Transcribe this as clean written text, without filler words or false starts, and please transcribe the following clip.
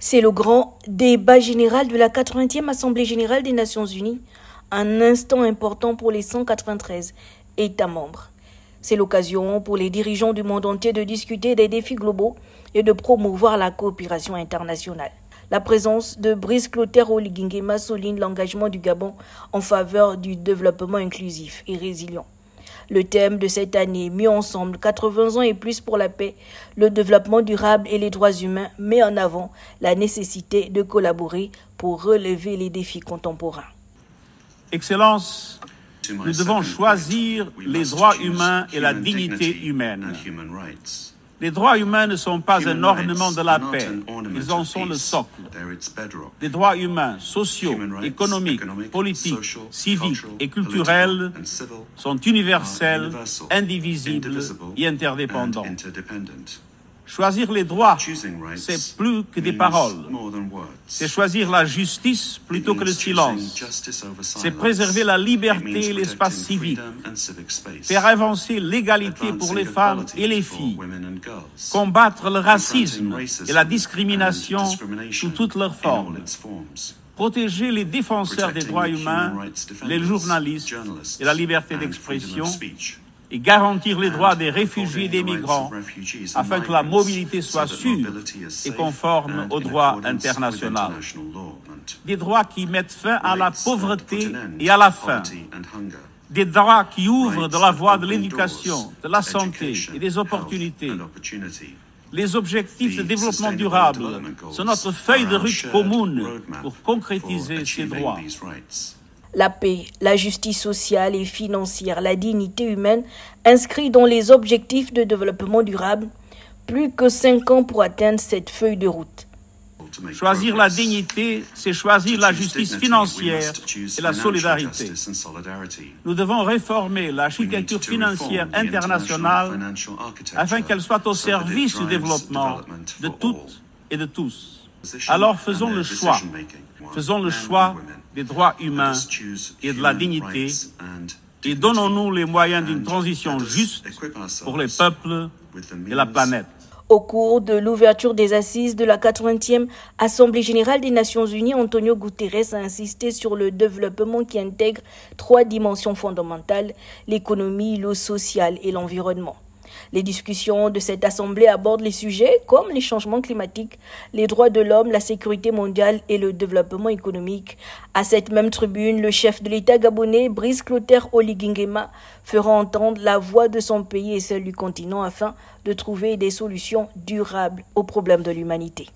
C'est le grand débat général de la 80e Assemblée générale des Nations unies, un instant important pour les 193 États membres. C'est l'occasion pour les dirigeants du monde entier de discuter des défis globaux et de promouvoir la coopération internationale. La présence de Brice Clotaire Oligui Nguema souligne l'engagement du Gabon en faveur du développement inclusif et résilient. Le thème de cette année, Mieux ensemble, 80 ans et plus pour la paix, le développement durable et les droits humains, met en avant la nécessité de collaborer pour relever les défis contemporains. Excellence, nous devons choisir les droits humains et la dignité humaine. Les droits humains ne sont pas un ornement de la paix, ils en sont le socle. Les droits humains, sociaux, économiques, politiques, civiques et culturels sont universels, indivisibles et interdépendants. Choisir les droits, c'est plus que des paroles. C'est choisir la justice plutôt que le silence. C'est préserver la liberté et l'espace civique. Faire avancer l'égalité pour les femmes et les filles. Combattre le racisme et la discrimination sous toutes leurs formes. Protéger les défenseurs des droits humains, les journalistes et la liberté d'expression. Et garantir les droits des réfugiés et des migrants afin que la mobilité soit sûre et conforme au droit international. Des droits qui mettent fin à la pauvreté et à la faim. Des droits qui ouvrent de la voie de l'éducation, de la santé et des opportunités. Les objectifs de développement durable sont notre feuille de route commune pour concrétiser ces droits. La paix, la justice sociale et financière, la dignité humaine, inscrits dans les objectifs de développement durable, plus que 5 ans pour atteindre cette feuille de route. Choisir la dignité, c'est choisir la justice financière et la solidarité. Nous devons réformer l'architecture financière internationale afin qu'elle soit au service du développement de toutes et de tous. Alors faisons le choix. Faisons le choix des droits humains et de la dignité et donnons-nous les moyens d'une transition juste pour les peuples et la planète. Au cours de l'ouverture des assises de la 80e Assemblée générale des Nations unies, Antonio Guterres a insisté sur le développement qui intègre 3 dimensions fondamentales, l'économie, le social et l'environnement. Les discussions de cette assemblée abordent les sujets comme les changements climatiques, les droits de l'homme, la sécurité mondiale et le développement économique. À cette même tribune, le chef de l'État gabonais, Brice Clotaire Oligui Nguema, fera entendre la voix de son pays et celle du continent afin de trouver des solutions durables aux problèmes de l'humanité.